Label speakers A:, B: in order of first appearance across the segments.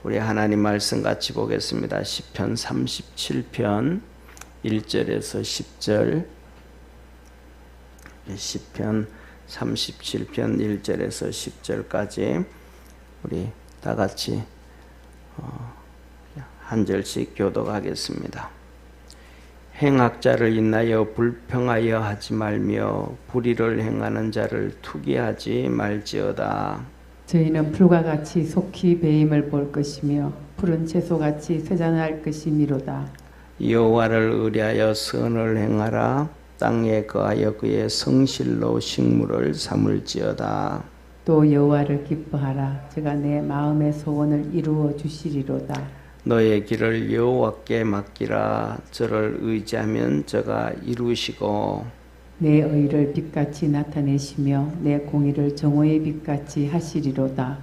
A: 우리 하나님 말씀 같이 보겠습니다. 시편 37편 1절에서 10절. 시편 37편 1절에서 10절까지 우리 다 같이 한 절씩 교독하겠습니다. 행악자를 인하여 불평하여 하지 말며 불의를 행하는 자를 투기하지 말지어다.
B: 저희는 풀과 같이 속히 배임을 볼 것이며 푸른 채소같이 쇠잔할 것이미로다.
A: 여호와를 의뢰하여 선을 행하라. 땅에 거하여 그의 성실로 식물을 삼을지어다.
B: 또 여호와를 기뻐하라. 저가 내 마음의 소원을 이루어 주시리로다.
A: 너의 길을 여호와께 맡기라. 저를 의지하면 저가 이루시고
B: 내 의를 빛같이 나타내시며 내 공의를 정오의 빛같이 하시리로다.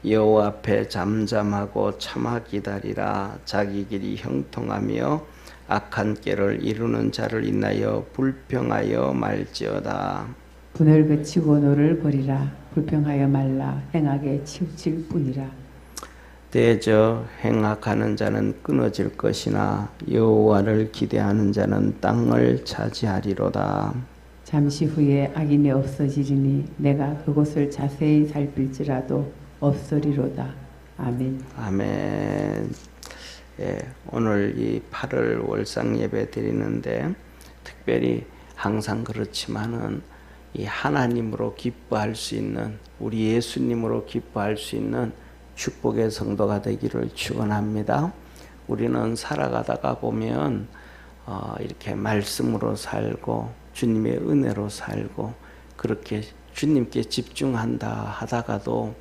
A: 여호와 앞에 잠잠하고 참아 기다리라. 자기 길이 형통하며 악한 꾀를 이루는 자를 인하여 불평하여 말지어다.
B: 분을 그치고 노를 버리라. 불평하여 말라. 행악에 치우칠 뿐이라.
A: 대저 행악하는 자는 끊어질 것이나 여호와를 기대하는 자는 땅을 차지하리로다.
B: 잠시 후에 악인이 없어지리니 내가 그곳을 자세히 살필지라도 없으리로다. 아멘.
A: 아멘. 예, 오늘 이 8월 월상 예배 드리는데 특별히 항상 그렇지만은 이 하나님으로 기뻐할 수 있는, 우리 예수님으로 기뻐할 수 있는 축복의 성도가 되기를 축원합니다. 우리는 살아가다가 보면 이렇게 말씀으로 살고 주님의 은혜로 살고 그렇게 주님께 집중한다 하다가도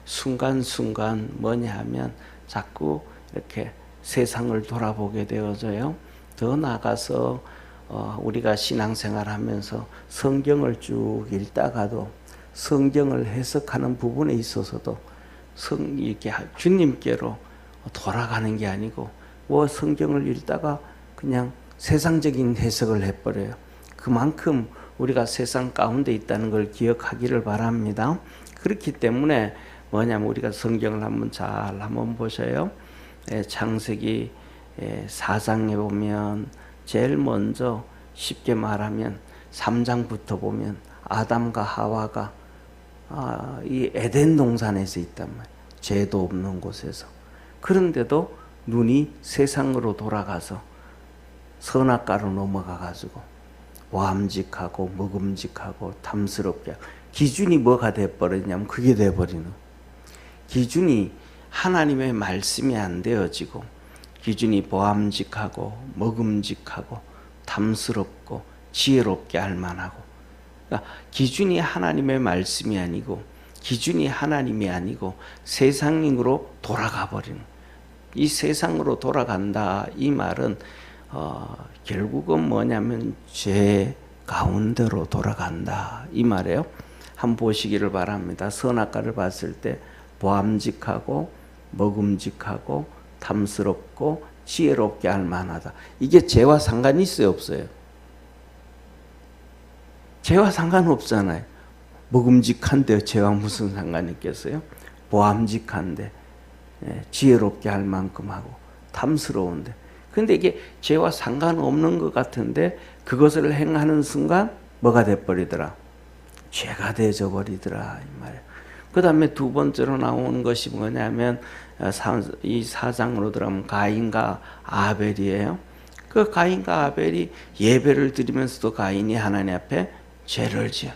A: 순간순간 뭐냐 하면 자꾸 이렇게 세상을 돌아보게 되어져요. 더 나아가서 우리가 신앙생활하면서 성경을 쭉 읽다가도 성경을 해석하는 부분에 있어서도 이렇게 주님께로 돌아가는 게 아니고 성경을 읽다가 그냥 세상적인 해석을 해버려요. 그만큼 우리가 세상 가운데 있다는 걸 기억하기를 바랍니다. 그렇기 때문에 뭐냐면 우리가 성경을 한번 보셔요. 창세기 4장에 보면 제일 먼저 쉽게 말하면 3장부터 보면 아담과 하와가 이 에덴 동산에서 있단 말이에요. 죄도 없는 곳에서. 그런데도 눈이 세상으로 돌아가서 선악과로 넘어가가지고 와암직하고 먹음직하고 탐스럽게 기준이 뭐가 돼버리냐면 그게 돼버리는, 기준이 하나님의 말씀이 안 되어지고 기준이 보암직하고 먹음직하고 탐스럽고 지혜롭게 할 만하고, 그러니까 기준이 하나님의 말씀이 아니고 기준이 하나님이 아니고 세상으로 돌아가 버리는, 이 세상으로 돌아간다 이 말은 결국은 뭐냐면 죄 가운데로 돌아간다 이 말이에요. 한번 보시기를 바랍니다. 선악과를 봤을 때 보암직하고 먹음직하고 탐스럽고 지혜롭게 할 만하다. 이게 죄와 상관이 있어요, 없어요? 죄와 상관없잖아요. 먹음직한데 죄와 무슨 상관이 있겠어요? 보암직한데 지혜롭게 할 만큼 하고 탐스러운데, 근데 이게 죄와 상관없는 것 같은데 그것을 행하는 순간 뭐가 돼버리더라? 죄가 되어져 버리더라 이 말이에요. 그 다음에 두 번째로 나오는 것이 뭐냐면 이 4장으로 들어가면 가인과 아벨이에요. 그 가인과 아벨이 예배를 드리면서도 가인이 하나님 앞에 죄를 지어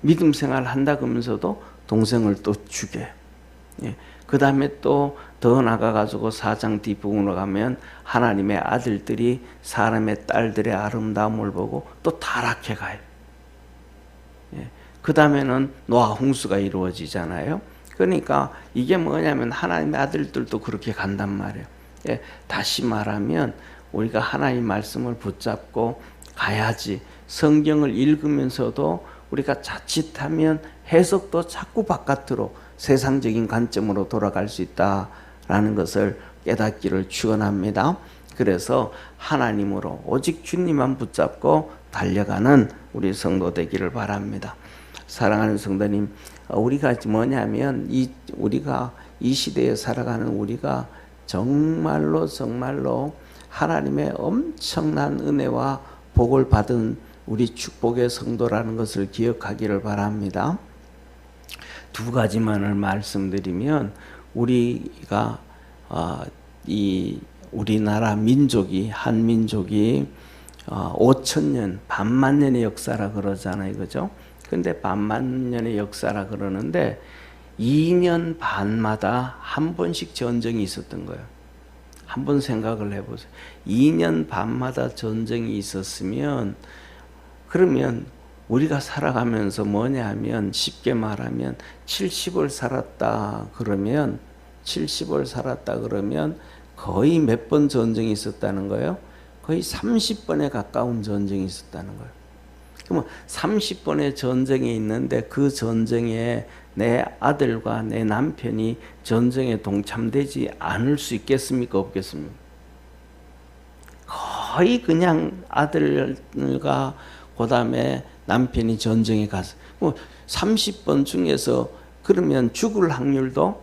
A: 믿음 생활 한다 그러면서도 동생을 또 죽여요. 그 다음에 또 더 나가가지고 4장 뒷부분으로 가면 하나님의 아들들이 사람의 딸들의 아름다움을 보고 또 타락해 가요. 그 다음에는 노아 홍수가 이루어지잖아요. 그러니까 이게 뭐냐면 하나님의 아들들도 그렇게 간단 말이에요. 다시 말하면 우리가 하나님 말씀을 붙잡고 가야지. 성경을 읽으면서도 우리가 자칫하면 해석도 자꾸 바깥으로 세상적인 관점으로 돌아갈 수 있다라는 것을 깨닫기를 축원합니다. 그래서 하나님으로 오직 주님만 붙잡고 달려가는 우리 성도 되기를 바랍니다. 사랑하는 성도님, 우리가 뭐냐면 우리가 이 시대에 살아가는 우리가 정말로 하나님의 엄청난 은혜와 복을 받은 우리 축복의 성도라는 것을 기억하기를 바랍니다. 두 가지만을 말씀드리면, 우리가 이 우리나라 민족이, 한민족이 5천년, 반만년의 역사라 그러잖아요, 그죠? 근데 반만년의 역사라 그러는데 2년 반마다 한 번씩 전쟁이 있었던 거예요. 한번 생각을 해보세요. 2년 반마다 전쟁이 있었으면, 그러면 우리가 살아가면서 뭐냐 하면, 쉽게 말하면 70을 살았다 그러면, 70을 살았다 그러면 거의 몇 번 전쟁이 있었다는 거예요? 거의 30번에 가까운 전쟁이 있었다는 거예요. 그러면 30번의 전쟁이 있는데, 그 전쟁에 내 아들과 내 남편이 전쟁에 동참되지 않을 수 있겠습니까? 없겠습니까? 거의 그냥 아들과 그 다음에 남편이 전쟁에 가서 30번 중에서 그러면 죽을 확률도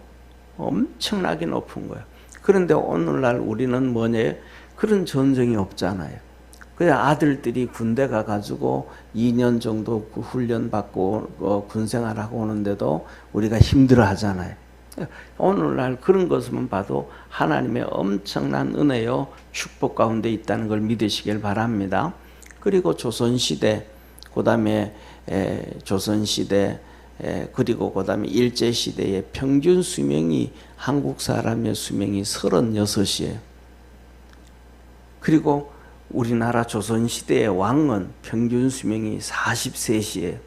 A: 엄청나게 높은 거예요. 그런데 오늘날 우리는 뭐냐? 그런 전쟁이 없잖아요. 그냥 아들들이 군대 가가지고 2년 정도 훈련 받고 군생활하고 오는데도 우리가 힘들어 하잖아요. 오늘날 그런 것만 봐도 하나님의 엄청난 은혜요 축복 가운데 있다는 걸 믿으시길 바랍니다. 그리고 조선시대, 그 다음에 조선시대, 그리고 그 다음에 일제시대의 평균 수명이, 한국 사람의 수명이 36이에요. 그리고 우리나라 조선시대의 왕은 평균 수명이 43이에요.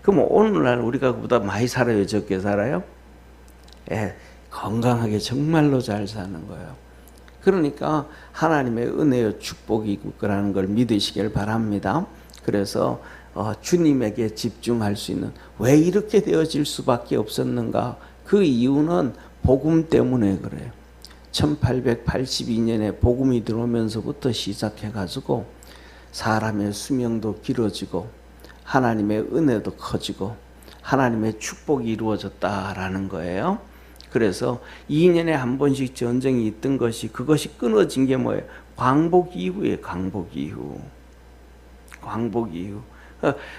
A: 그럼 오늘날 우리가 그보다 많이 살아요? 적게 살아요? 건강하게 정말로 잘 사는 거예요. 그러니까 하나님의 은혜의 축복이라는 걸 믿으시길 바랍니다. 그래서 주님에게 집중할 수 있는, 왜 이렇게 되어질 수밖에 없었는가? 그 이유는 복음 때문에 그래요. 1882년에 복음이 들어오면서부터 시작해가지고 사람의 수명도 길어지고 하나님의 은혜도 커지고 하나님의 축복이 이루어졌다라는 거예요. 그래서 2년에 한 번씩 전쟁이 있던 것이, 그것이 끊어진 게 뭐예요? 광복 이후에, 광복 이후.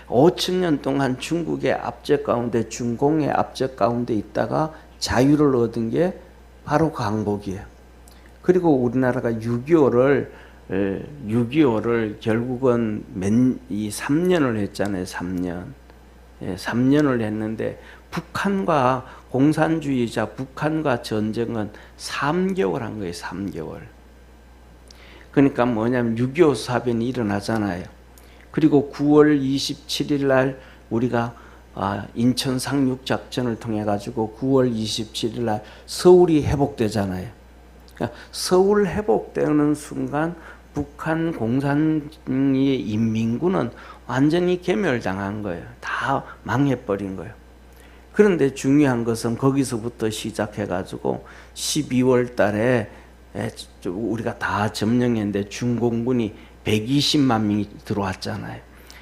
A: 5,000년 동안 중국의 압제 가운데, 중공의 압제 가운데 있다가 자유를 얻은 게 바로 광복이에요. 그리고 우리나라가 6.25를 결국은 3년을 했잖아요. 3년. 3년을 했는데, 북한과 공산주의자, 북한과 전쟁은 3개월 한 거예요. 3개월. 그러니까 뭐냐면 6.25 사변이 일어나잖아요. 그리고 9월 27일 날 우리가 인천 상륙 작전을 통해 가지고 9월 27일 날 서울이 회복되잖아요. 그러니까 서울 회복되는 순간 북한 공산주의 인민군은 완전히 괴멸당한 거예요. 다 망해버린 거예요. 그런데 중요한 것은 거기서부터 시작해 가지고 12월 달에 우리가 다 점령했는데 중공군이 120만 명이 들어왔잖아요.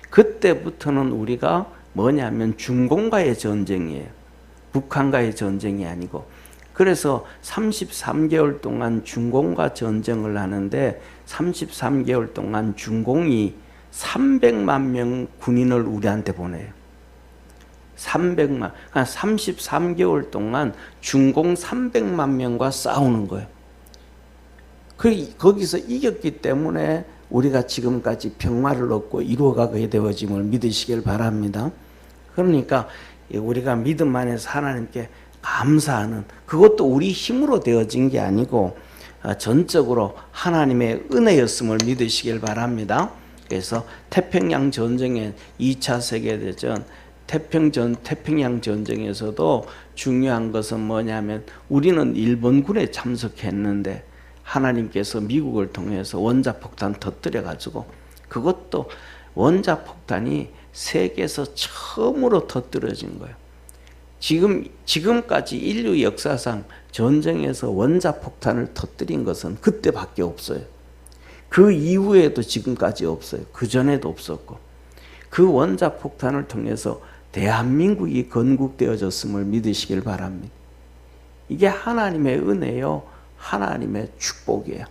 A: 그때부터는 우리가 뭐냐면 중공과의 전쟁이에요. 북한과의 전쟁이 아니고. 그래서 33개월 동안 중공과 전쟁을 하는데, 33개월 동안 중공이 300만 명 군인을 우리한테 보내요. 300만. 그러니까 33개월 동안 중공 300만 명과 싸우는 거예요. 거기서 이겼기 때문에 우리가 지금까지 평화를 얻고 이루어가게 되어짐을 믿으시길 바랍니다. 그러니까 우리가 믿음 안에서 하나님께 감사하는, 그것도 우리 힘으로 되어진 게 아니고 전적으로 하나님의 은혜였음을 믿으시길 바랍니다. 그래서 태평양 전쟁의 2차 세계대전, 태평양 전쟁에서도 중요한 것은 뭐냐면, 우리는 일본군에 참석했는데 하나님께서 미국을 통해서 원자폭탄 터뜨려가지고, 그것도 원자폭탄이 세계에서 처음으로 터뜨려진 거예요. 지금까지 인류 역사상 전쟁에서 원자폭탄을 터뜨린 것은 그때밖에 없어요. 그 이후에도 지금까지 없어요. 그 전에도 없었고. 그 원자폭탄을 통해서 대한민국이 건국되어졌음을 믿으시길 바랍니다. 이게 하나님의 은혜요, 하나님의 축복이에요.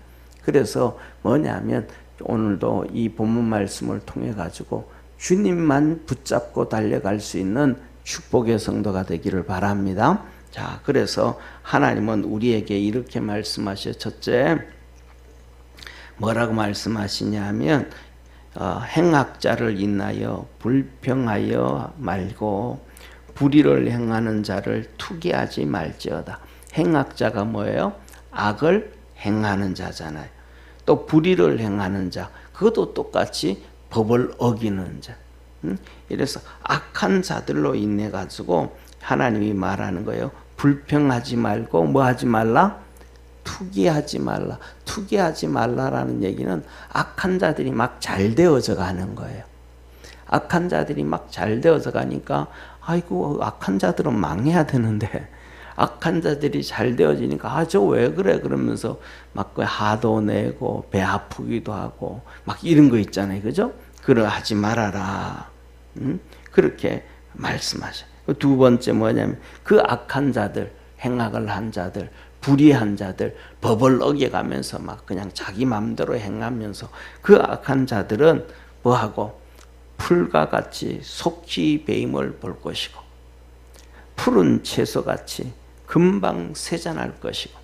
A: 그래서 뭐냐면 오늘도 이 본문 말씀을 통해 가지고 주님만 붙잡고 달려갈 수 있는 축복의 성도가 되기를 바랍니다. 자, 그래서 하나님은 우리에게 이렇게 말씀하셔. 첫째, 뭐라고 말씀하시냐면 행악자를 인하여 불평하여 말고 불의를 행하는 자를 투기하지 말지어다. 행악자가 뭐예요? 악을 행하는 자잖아요. 또 불의를 행하는 자, 그것도 똑같이 법을 어기는 자. 이래서 악한 자들로 인해 가지고 하나님이 말하는 거예요. 불평하지 말고 뭐 하지 말라? 투기하지 말라. 투기하지 말라라는 얘기는 악한 자들이 막 잘 되어져 가는 거예요. 악한 자들이 막 잘 되어져 가니까 아이고 악한 자들은 망해야 되는데 악한 자들이 잘 되어지니까 저 왜 그래 그러면서 막 화도 내고 배 아프기도 하고 막 이런 거 있잖아요. 그죠? 그러하지 말아라. 그렇게 말씀하셔요. 두 번째 뭐냐면 그 악한 자들, 행악을 한 자들, 불의한 자들, 법을 어겨가면서 막 그냥 자기 마음대로 행하면서 그 악한 자들은 뭐하고 풀과 같이 속히 배임을 볼 것이고 푸른 채소같이 금방 세잔할 것이고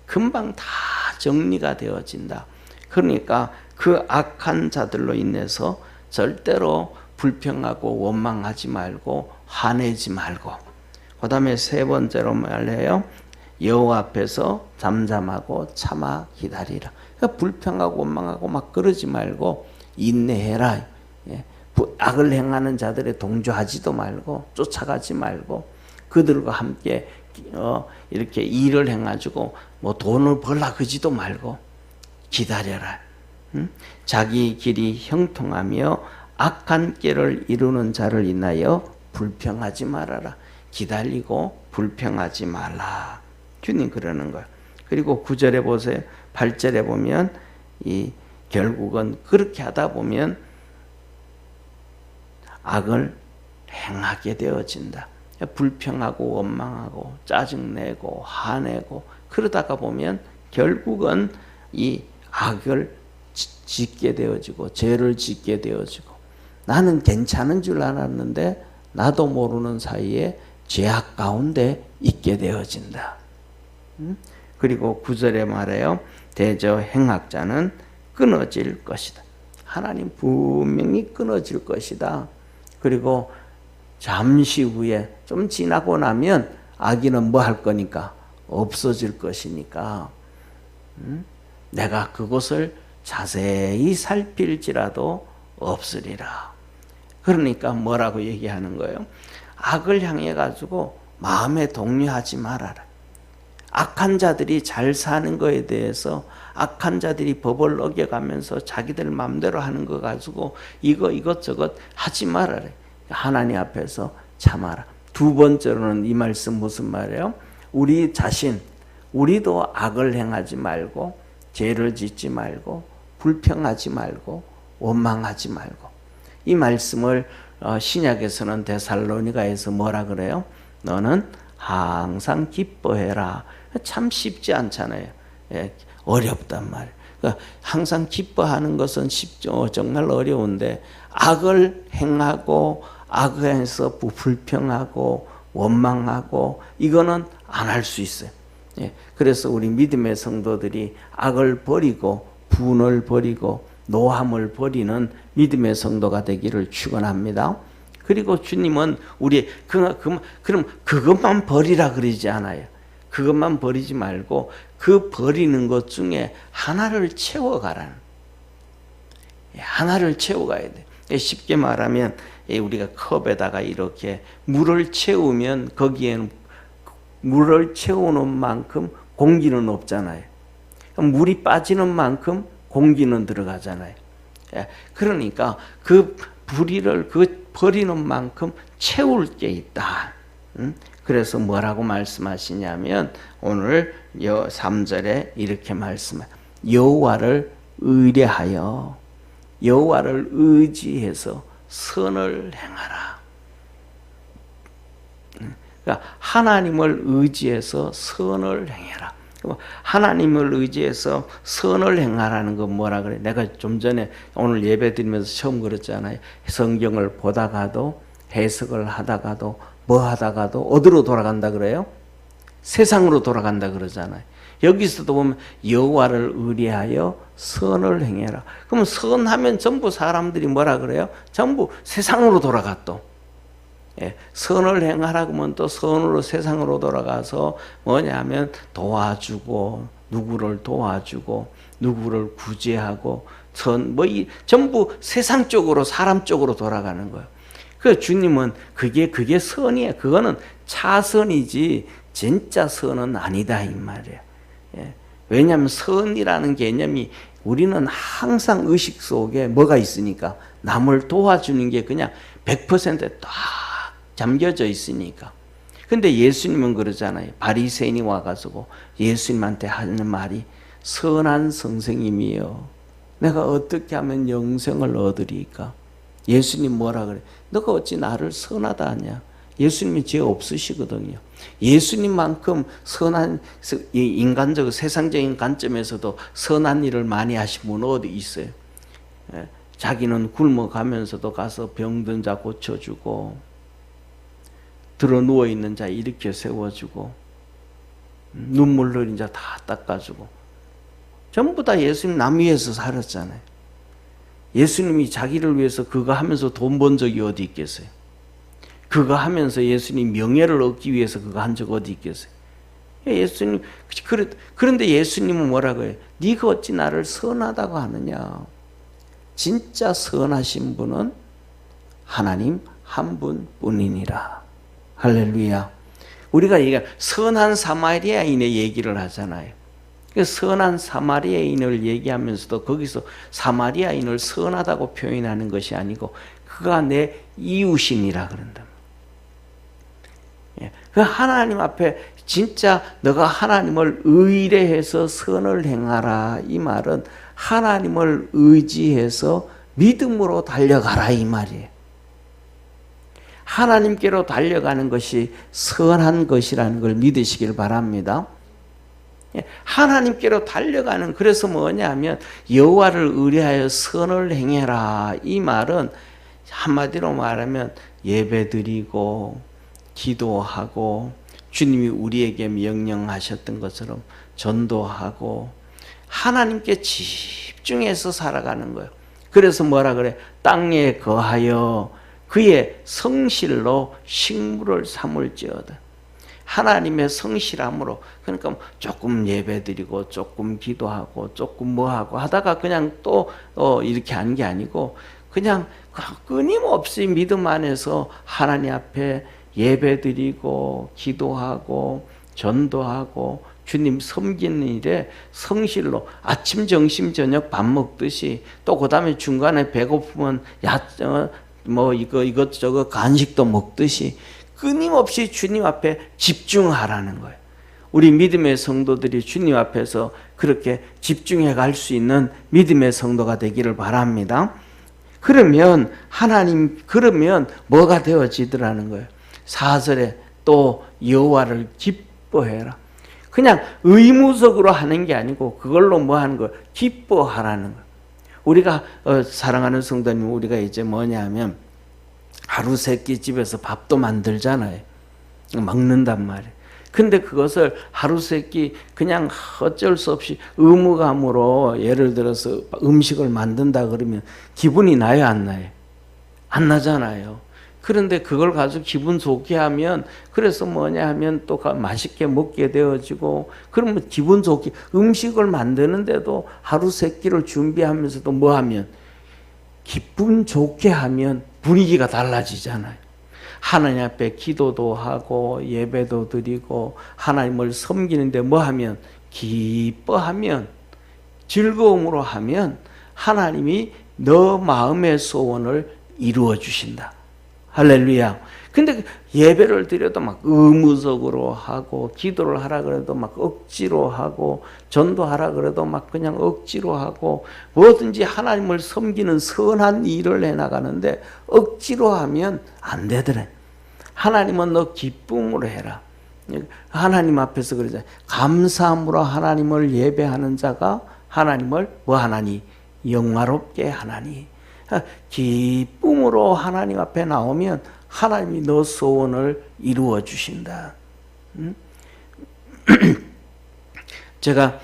A: 금방 다 정리가 되어진다. 그러니까 그 악한 자들로 인해서 절대로 불평하고 원망하지 말고 화내지 말고, 그 다음에 세 번째로 말해요. 여호와 앞에서 잠잠하고 참아 기다리라. 그러니까 불평하고 원망하고 막 그러지 말고 인내해라. 악을 행하는 자들에 동조하지도 말고 쫓아가지 말고 그들과 함께 이렇게 일을 행가지고 뭐 돈을 벌라 그지도 말고 기다려라. 자기 길이 형통하며 악한 길을 이루는 자를 인하여 불평하지 말아라. 기다리고 불평하지 말라. 주님 그러는 거예요. 그리고 9절에 보세요. 8절에 보면 결국은 그렇게 하다 보면 악을 행하게 되어진다. 불평하고 원망하고 짜증내고 화내고 그러다가 보면 결국은 이 악을 짓게 되어지고 죄를 짓게 되어지고 나는 괜찮은 줄 알았는데 나도 모르는 사이에 죄악 가운데 있게 되어진다. 그리고 9절에 말해요. 대저 행악자는 끊어질 것이다. 하나님 분명히 끊어질 것이다. 그리고 잠시 후에 좀 지나고 나면 악인은 뭐 할 거니까 없어질 것이니까 내가 그것을 자세히 살필지라도 없으리라. 그러니까 뭐라고 얘기하는 거예요? 악을 향해 가지고 마음에 동요하지 말아라. 악한 자들이 잘 사는 거에 대해서 악한 자들이 법을 어겨가면서 자기들 마음대로 하는 거 가지고 이것저것 하지 말아라. 하나님 앞에서 참아라. 두 번째로는 이 말씀 무슨 말이에요? 우리 자신, 우리도 악을 행하지 말고 죄를 짓지 말고 불평하지 말고 원망하지 말고. 이 말씀을 신약에서는 데살로니가에서 뭐라 그래요? 너는 항상 기뻐해라. 참 쉽지 않잖아요. 어렵단 말이에요. 그러니까 항상 기뻐하는 것은 쉽죠. 정말 어려운데 악을 행하고 악에서 불평하고 원망하고 이거는 안 할 수 있어요. 그래서 우리 믿음의 성도들이 악을 버리고 분을 버리고 노함을 버리는 믿음의 성도가 되기를 축원합니다. 그리고 주님은 우리 그럼 그것만 버리라 그러지 않아요. 그것만 버리지 말고 그 버리는 것 중에 하나를 채워가라는, 하나를 채워가야 돼. 쉽게 말하면 우리가 컵에다가 이렇게 물을 채우면 거기에는 물을 채우는 만큼 공기는 없잖아요. 물이 빠지는 만큼 공기는 들어가잖아요. 그러니까 그 불의를 버리는 만큼 채울 게 있다. 그래서 뭐라고 말씀하시냐면 오늘 3절에 이렇게 말씀해요. 여호와를 의뢰하여 여호와를 의지해서 선을 행하라. 그러니까 하나님을 의지해서 선을 행해라. 하나님을 의지해서 선을 행하라는 건 뭐라 그래? 내가 좀 전에 오늘 예배 드리면서 처음 그랬잖아요. 성경을 보다가도 해석을 하다가도 뭐 하다가도 어디로 돌아간다 그래요? 세상으로 돌아간다 그러잖아요. 여기서도 보면 여호와를 의뢰하여 선을 행해라. 그러면 선하면 전부 사람들이 뭐라 그래요? 전부 세상으로 돌아가 또. 예, 선을 행하라 그러면 또 선으로 세상으로 돌아가서 뭐냐면 도와주고 누구를 도와주고 누구를 구제하고 전부 세상 쪽으로 사람 쪽으로 돌아가는 거예요. 그 주님은 그게 선이에요. 그거는 차선이지 진짜 선은 아니다 이 말이에요. 예, 왜냐하면 선이라는 개념이 우리는 항상 의식 속에 뭐가 있으니까 남을 도와주는 게 그냥 100%딱 잠겨져 있으니까. 근데 예수님은 그러잖아요. 바리새인이 와가지고 예수님한테 하는 말이 선한 선생님이여 내가 어떻게 하면 영생을 얻으리까? 예수님 뭐라 그래? 너가 어찌 나를 선하다 하냐? 예수님이 죄 없으시거든요. 예수님만큼 선한 인간적 세상적인 관점에서도 선한 일을 많이 하신 분은 어디 있어요? 자기는 굶어가면서도 가서 병든 자 고쳐주고 들어 누워있는 자 일으켜 세워주고 눈물 흘린 자 다 닦아주고 전부 다 예수님 남 위해서 살았잖아요. 예수님이 자기를 위해서 그거 하면서 돈 번 적이 어디 있겠어요? 그거 하면서 예수님 명예를 얻기 위해서 그거 한 적 어디 있겠어요? 예수님 그런데 예수님은 뭐라고 해요? 네가 어찌 나를 선하다고 하느냐? 진짜 선하신 분은 하나님 한 분뿐이니라. 할렐루야. 우리가 선한 사마리아인의 얘기를 하잖아요. 선한 사마리아인을 얘기하면서도 거기서 사마리아인을 선하다고 표현하는 것이 아니고 그가 내 이웃이니라 그런다. 그 하나님 앞에 진짜 너가 하나님을 의뢰해서 선을 행하라 이 말은 하나님을 의지해서 믿음으로 달려가라 이 말이에요. 하나님께로 달려가는 것이 선한 것이라는 걸 믿으시길 바랍니다. 하나님께로 달려가는 그래서 뭐냐면 여호와를 의뢰하여 선을 행해라 이 말은 한마디로 말하면 예배드리고 기도하고 주님이 우리에게 명령하셨던 것처럼 전도하고 하나님께 집중해서 살아가는 거예요. 그래서 뭐라 그래? 땅에 거하여 그의 성실로 식물을 삼을지어다. 하나님의 성실함으로 그러니까 조금 예배드리고 조금 기도하고 조금 뭐하고 하다가 그냥 또 이렇게 하는 게 아니고 그냥 끊임없이 믿음 안에서 하나님 앞에 예배드리고 기도하고 전도하고 주님 섬기는 일에 성실로 아침 점심 저녁 밥 먹듯이 또 그 다음에 중간에 배고프면 이것저것 간식도 먹듯이 끊임없이 주님 앞에 집중하라는 거예요. 우리 믿음의 성도들이 주님 앞에서 그렇게 집중해 갈 수 있는 믿음의 성도가 되기를 바랍니다. 그러면 뭐가 되어지더라는 거예요. 4절에 또 여호와를 기뻐해라. 그냥 의무적으로 하는 게 아니고 그걸로 뭐 하는 거예요? 기뻐하라는 거예요. 우리가 사랑하는 성도님 우리가 이제 뭐냐면 하루 세끼 집에서 밥도 만들잖아요. 먹는단 말이에요. 근데 그것을 하루 세끼 그냥 어쩔 수 없이 의무감으로 예를 들어서 음식을 만든다 그러면 기분이 나요 안 나요? 안 나잖아요. 그런데 그걸 가지고 기분 좋게 하면 그래서 뭐냐 하면 또 맛있게 먹게 되어지고 그러면 기분 좋게 음식을 만드는데도 하루 세 끼를 준비하면서도 뭐 하면 기분 좋게 하면 분위기가 달라지잖아요. 하나님 앞에 기도도 하고 예배도 드리고 하나님을 섬기는데 뭐 하면 기뻐하면 즐거움으로 하면 하나님이 너 마음의 소원을 이루어 주신다. 할렐루야. 근데 예배를 드려도 막 의무적으로 하고 기도를 하라 그래도 막 억지로 하고 전도하라 그래도 막 그냥 억지로 하고 뭐든지 하나님을 섬기는 선한 일을 해나가는데 억지로 하면 안 되더래. 하나님은 너 기쁨으로 해라. 하나님 앞에서 그러잖아요. 감사함으로 하나님을 예배하는 자가 하나님을 뭐 하나니? 영화롭게 하나니. 기쁨으로 하나님 앞에 나오면 하나님이 너 소원을 이루어 주신다. 제가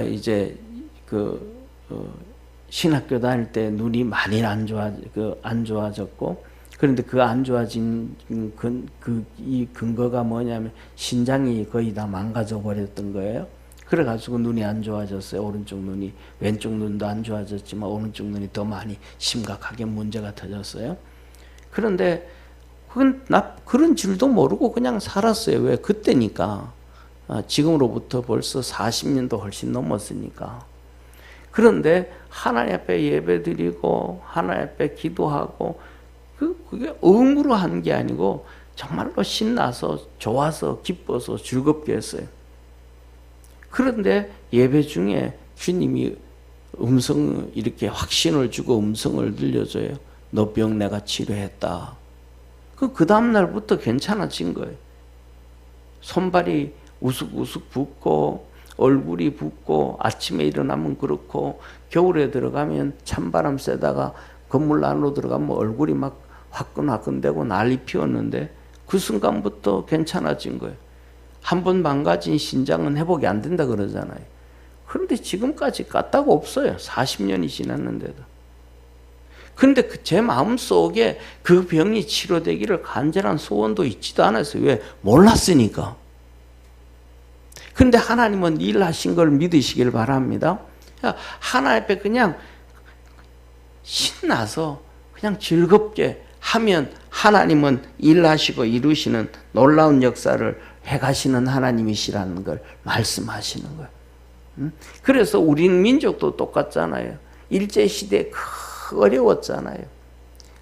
A: 이제 신학교 다닐 때 눈이 많이 안 좋아졌고, 그런데 그 안 좋아진 이 근거가 뭐냐면 신장이 거의 다 망가져 버렸던 거예요. 그래가지고 눈이 안 좋아졌어요. 오른쪽 눈이. 왼쪽 눈도 안 좋아졌지만 오른쪽 눈이 더 많이 심각하게 문제가 터졌어요. 그런데 나 그런 줄도 모르고 그냥 살았어요. 왜? 그때니까. 지금으로부터 벌써 40년도 훨씬 넘었으니까. 그런데 하나님 앞에 예배드리고 하나님 앞에 기도하고 그게 의무로 한 게 아니고 정말로 신나서 좋아서 기뻐서 즐겁게 했어요. 그런데 예배 중에 주님이 이렇게 확신을 주고 음성을 들려줘요. 너 병 내가 치료했다. 그 다음 날부터 괜찮아진 거예요. 손발이 우쑥우쑥 붓고 얼굴이 붓고 아침에 일어나면 그렇고 겨울에 들어가면 찬바람 쐬다가 건물 안으로 들어가면 얼굴이 막 화끈화끈되고 난리 피웠는데 그 순간부터 괜찮아진 거예요. 한번 망가진 신장은 회복이 안 된다 그러잖아요. 그런데 지금까지 깠다고 없어요. 40년이 지났는데도. 그런데 제 마음속에 그 병이 치료되기를 간절한 소원도 있지도 않았어요. 왜? 몰랐으니까. 그런데 하나님은 일하신 걸 믿으시길 바랍니다. 하나님 앞에 그냥 신나서 그냥 즐겁게 하면 하나님은 일하시고 이루시는 놀라운 역사를 해가시는 하나님이시라는 걸 말씀하시는 거예요. 그래서 우리 민족도 똑같잖아요. 일제시대에 어려웠잖아요.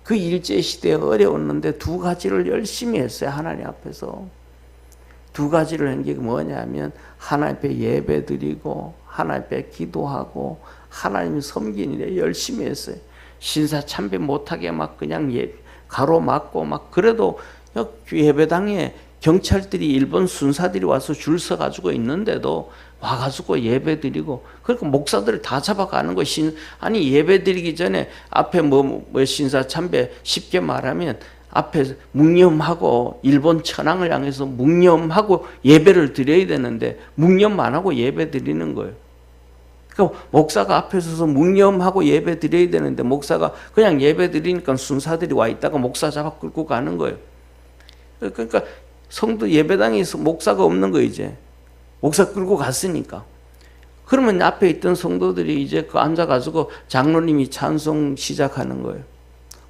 A: 그 일제시대에 어려웠는데 두 가지를 열심히 했어요. 하나님 앞에서. 두 가지를 한 게 뭐냐면 하나님 앞에 예배 드리고 하나님 앞에 기도하고 하나님 섬기는 일 열심히 했어요. 신사 참배 못하게 막 그냥 가로막고 막 그래도 예배당에 경찰들이 일본 순사들이 와서 줄 서가지고 있는데도 와가지고 예배 드리고 그러니까 목사들을 다 잡아가는 거 아니 예배 드리기 전에 앞에 뭐 신사 참배 쉽게 말하면 앞에 묵념하고 일본 천황을 향해서 묵념하고 예배를 드려야 되는데 묵념 안 하고 예배 드리는 거예요. 그러니까 목사가 앞에 서서 묵념하고 예배 드려야 되는데 목사가 그냥 예배 드리니까 순사들이 와 있다가 목사 잡아 끌고 가는 거예요. 그러니까 성도 예배당에서 목사가 없는 거예요. 이제 목사 끌고 갔으니까. 그러면 앞에 있던 성도들이 이제 앉아가지고 장로님이 찬송 시작하는 거예요.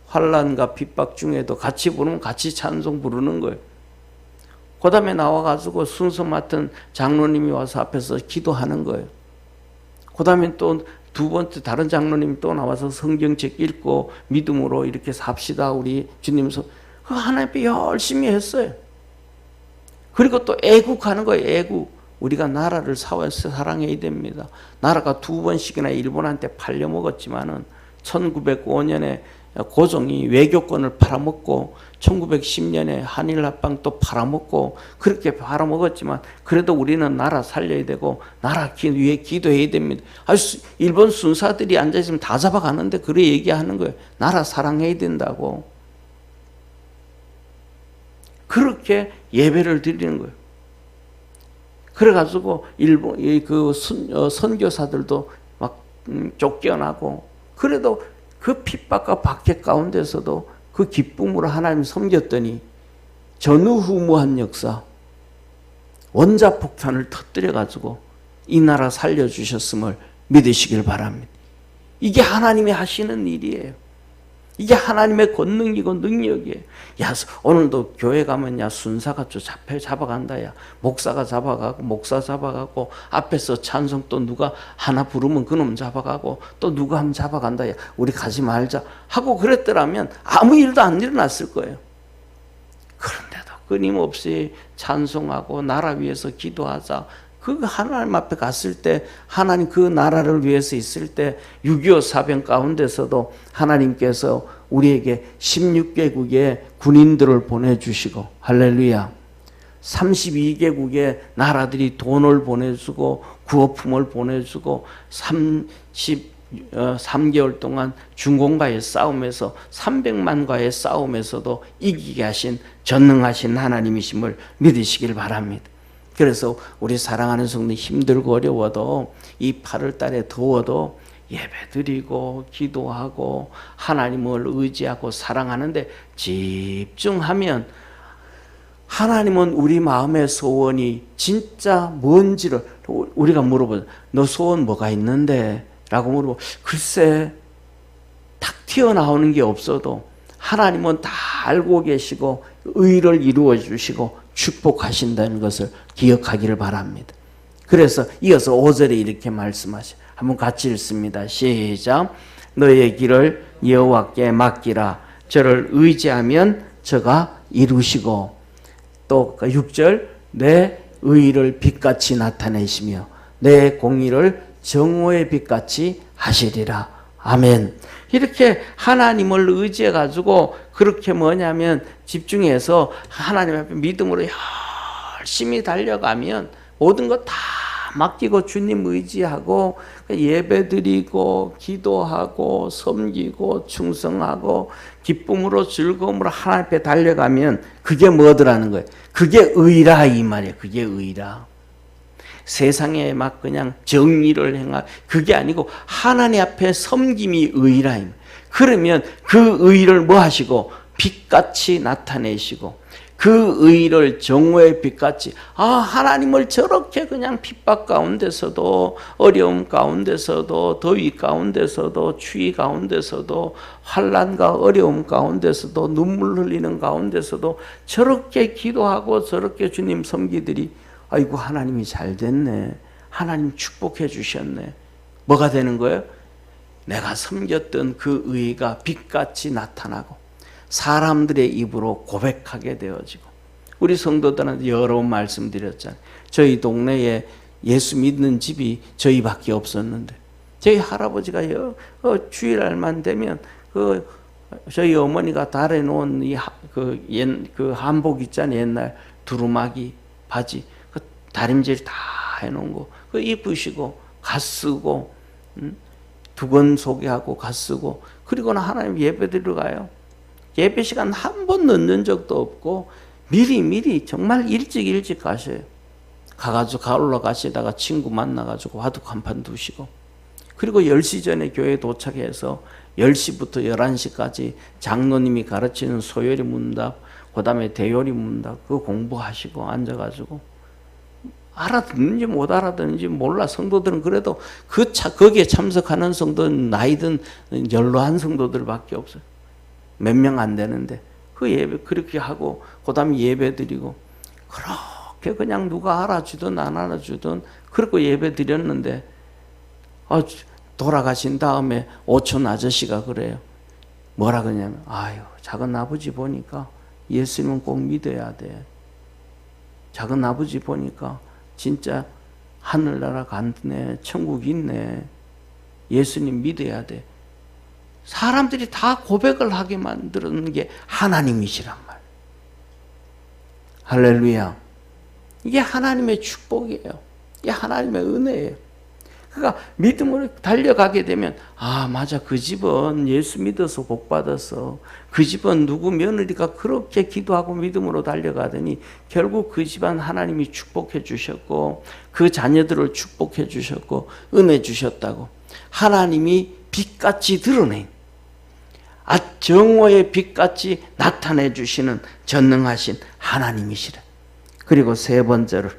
A: 환난과 핍박 중에도 같이 부르면 같이 찬송 부르는 거예요. 그 다음에 나와가지고 순서 맡은 장로님이 와서 앞에서 기도하는 거예요. 그 다음에 또 두 번째 다른 장로님이 또 나와서 성경책 읽고 믿음으로 이렇게 삽시다 우리 주님 하나님 앞에 열심히 했어요. 그리고 또 애국하는 거예요. 애국. 우리가 나라를 사랑해야 됩니다. 나라가 두 번씩이나 일본한테 팔려먹었지만은 1905년에 고종이 외교권을 팔아먹고 1910년에 한일합방 또 팔아먹고 그렇게 팔아먹었지만 그래도 우리는 나라 살려야 되고 나라 위해 기도해야 됩니다. 일본 순사들이 앉아있으면 다 잡아가는데 그래 얘기하는 거예요. 나라 사랑해야 된다고. 그렇게 예배를 드리는 거예요. 그래가지고 일본 선교사들도 막 쫓겨나고 그래도 그 핍박과 박해 가운데서도 그 기쁨으로 하나님 섬겼더니 전후무한 역사 원자폭탄을 터뜨려가지고 이 나라 살려주셨음을 믿으시길 바랍니다. 이게 하나님이 하시는 일이에요. 이게 하나님의 권능이고 능력이에요. 야, 오늘도 교회 가면 야, 순사가 잡아간다. 야, 목사가 잡아가고, 목사 잡아가고, 앞에서 찬송 또 누가 하나 부르면 그놈 잡아가고, 또 누가 하면 잡아간다. 야, 우리 가지 말자. 하고 그랬더라면 아무 일도 안 일어났을 거예요. 그런데도 끊임없이 찬송하고, 나라 위해서 기도하자. 그 하나님 앞에 갔을 때 하나님 그 나라를 위해서 있을 때 6.25 사병 가운데서도 하나님께서 우리에게 16개국의 군인들을 보내주시고 할렐루야 32개국의 나라들이 돈을 보내주고 구호품을 보내주고 33개월 동안 중공과의 싸움에서 300만과의 싸움에서도 이기게 하신 전능하신 하나님이심을 믿으시길 바랍니다. 그래서 우리 사랑하는 성도 힘들고 어려워도 이 8월 달에 더워도 예배드리고 기도하고 하나님을 의지하고 사랑하는데 집중하면 하나님은 우리 마음의 소원이 진짜 뭔지를 우리가 물어보죠. 너 소원 뭐가 있는데? 라고 물어보고 글쎄 탁 튀어나오는 게 없어도 하나님은 다 알고 계시고 의를 이루어 주시고 축복하신다는 것을 기억하기를 바랍니다. 그래서 이어서 5절에 이렇게 말씀하셔요. 한번 같이 읽습니다. 시작. 너의 길을 여호와께 맡기라. 저를 의지하면 저가 이루시고 또 6절 내 의를 빛같이 나타내시며 내 공의를 정오의 빛같이 하시리라. 아멘. 이렇게 하나님을 의지해 가지고 그렇게 뭐냐면 집중해서 하나님 앞에 믿음으로 열심히 달려가면 모든 것 다 맡기고 주님 의지하고 예배드리고 기도하고 섬기고 충성하고 기쁨으로 즐거움으로 하나님 앞에 달려가면 그게 뭐더라는 거예요. 그게 의라 이 말이에요. 그게 의라. 세상에 막 그냥 정의를 행하 그게 아니고 하나님 앞에 섬김이 의라. 그러면 그 의를 뭐 하시고 빛같이 나타내시고 그 의를 정오의 빛같이 하나님을 저렇게 그냥 핍박 가운데서도 어려움 가운데서도 더위 가운데서도 추위 가운데서도 환난과 어려움 가운데서도 눈물 흘리는 가운데서도 저렇게 기도하고 저렇게 주님 섬기들이 아이고 하나님이 잘 됐네. 하나님 축복해 주셨네. 뭐가 되는 거예요? 내가 섬겼던 그 의가 빛같이 나타나고 사람들의 입으로 고백하게 되어지고 우리 성도들한테 여러 번 말씀드렸잖아요. 저희 동네에 예수 믿는 집이 저희밖에 없었는데 저희 할아버지가 주일날만 되면 저희 어머니가 달에 놓은 그 한복 있잖아요. 옛날 두루마기 바지 그 다림질 다 해놓은 거 그 입으시고 가 쓰고 두건 소개하고 가 쓰고 그리고는 하나님 예배 드리러 가요. 예배 시간 한 번 늦는 적도 없고 미리 정말 일찍 가셔요. 가가지고 올라가시다가 친구 만나가지고 화둑 한 판 두시고 그리고 10시 전에 교회 도착해서 10시부터 11시까지 장로님이 가르치는 소요리 문답 그 다음에 대요리 문답 그거 공부하시고 앉아가지고 알아듣는지 못 알아듣는지 몰라. 성도들은 그래도 거기에 참석하는 성도는 나이든 연로한 성도들밖에 없어요. 몇 명 안 되는데 그 예배 그렇게 하고 그다음에 예배 드리고 그렇게 그냥 누가 알아주든 안 알아주든 그렇게 예배 드렸는데 돌아가신 다음에 오촌 아저씨가 그래요. 뭐라 그러냐면 아유 작은 아버지 보니까 예수님은 꼭 믿어야 돼. 작은 아버지 보니까 진짜 하늘나라 간네 천국 있네. 예수님 믿어야 돼. 사람들이 다 고백을 하게 만드는 게 하나님이시란 말. 할렐루야. 이게 하나님의 축복이에요. 이게 하나님의 은혜예요. 그러니까 믿음으로 달려가게 되면 맞아 그 집은 예수 믿어서 복 받았어. 그 집은 누구 며느리가 그렇게 기도하고 믿음으로 달려가더니 결국 그 집안 하나님이 축복해 주셨고 그 자녀들을 축복해 주셨고 은혜 주셨다고 하나님이 빛같이 드러낸 정오의 빛같이 나타내 주시는 전능하신 하나님이시라. 그리고 세 번째로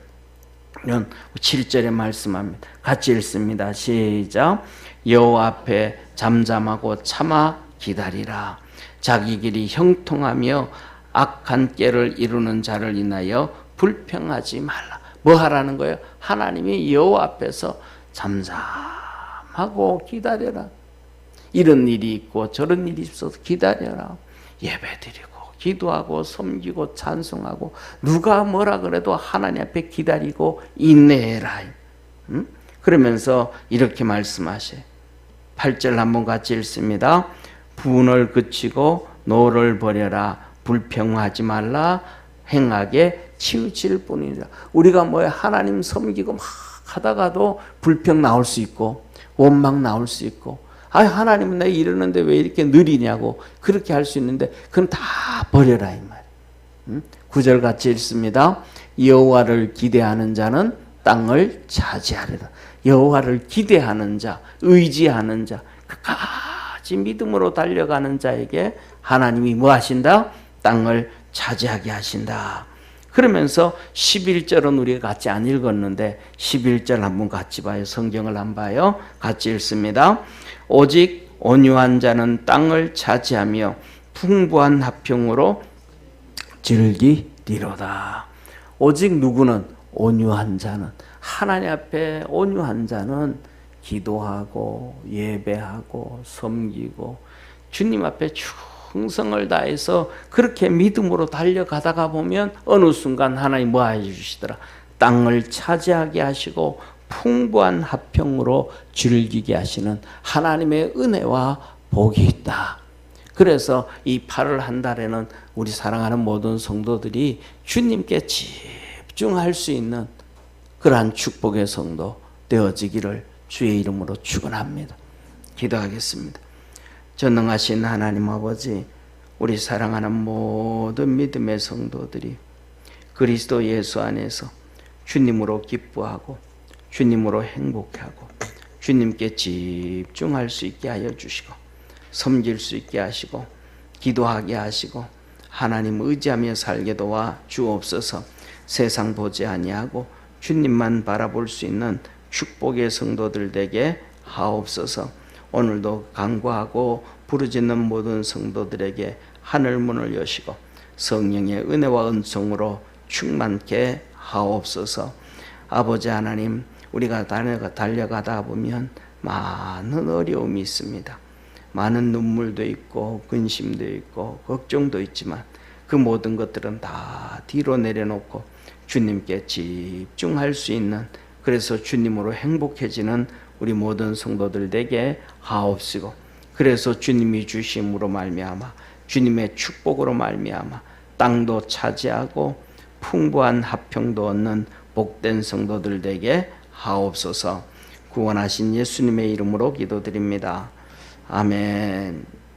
A: 7절에 말씀합니다. 같이 읽습니다. 시작. 여호와 앞에 잠잠하고 참아 기다리라. 자기 길이 형통하며 악한 꾀를 이루는 자를 인하여 불평하지 말라. 뭐 하라는 거예요? 하나님이 여호와 앞에서 잠잠하고 기다려라. 이런 일이 있고 저런 일이 있어서 기다려라. 예배드리고 기도하고 섬기고 찬송하고 누가 뭐라 그래도 하나님 앞에 기다리고 인내해라. 그러면서 이렇게 말씀하셔요. 8절 한번 같이 읽습니다. 분을 그치고 노를 버려라. 불평하지 말라. 행하게 치우칠 뿐이라. 우리가 뭐야 하나님 섬기고 막 하다가도 불평 나올 수 있고 원망 나올 수 있고 하나님은 내가 이러는데 왜 이렇게 느리냐고 그렇게 할 수 있는데 그건 다 버려라 이 말이에요. 9절 같이 읽습니다. 여호와를 기대하는 자는 땅을 차지하리라. 여호와를 기대하는 자, 의지하는 자, 끝까지 믿음으로 달려가는 자에게 하나님이 뭐 하신다? 땅을 차지하게 하신다. 그러면서 11절은 우리가 같이 안 읽었는데 11절 한번 같이 봐요. 성경을 한번 봐요. 같이 읽습니다. 오직 온유한 자는 땅을 차지하며 풍부한 화평으로 즐기리로다. 오직 누구는? 온유한 자는. 하나님 앞에 온유한 자는 기도하고 예배하고 섬기고 주님 앞에 충성을 다해서 그렇게 믿음으로 달려가다가 보면 어느 순간 하나님 뭐 해주시더라? 땅을 차지하게 하시고 풍부한 화평으로 즐기게 하시는 하나님의 은혜와 복이 있다. 그래서 이 8월 한 달에는 우리 사랑하는 모든 성도들이 주님께 집중할 수 있는 그러한 축복의 성도 되어지기를 주의 이름으로 축원합니다. 기도하겠습니다. 전능하신 하나님 아버지, 우리 사랑하는 모든 믿음의 성도들이 그리스도 예수 안에서 주님으로 기뻐하고 주님으로 행복하고 주님께 집중할 수 있게 하여 주시고 섬길 수 있게 하시고 기도하게 하시고 하나님 의지하며 살게 도와 주옵소서. 세상 보지 아니하고 주님만 바라볼 수 있는 축복의 성도들 되게 하옵소서. 오늘도 간구하고 부르짖는 모든 성도들에게 하늘 문을 여시고 성령의 은혜와 은총으로 충만케 하옵소서. 아버지 하나님, 우리가 달려가다 보면 많은 어려움이 있습니다. 많은 눈물도 있고 근심도 있고 걱정도 있지만 그 모든 것들은 다 뒤로 내려놓고 주님께 집중할 수 있는, 그래서 주님으로 행복해지는 우리 모든 성도들 되게 하옵시고, 그래서 주님이 주심으로 말미암아 주님의 축복으로 말미암아 땅도 차지하고 풍부한 화평도 얻는 복된 성도들 되게 하옵소서. 구원하신 예수님의 이름으로 기도드립니다. 아멘.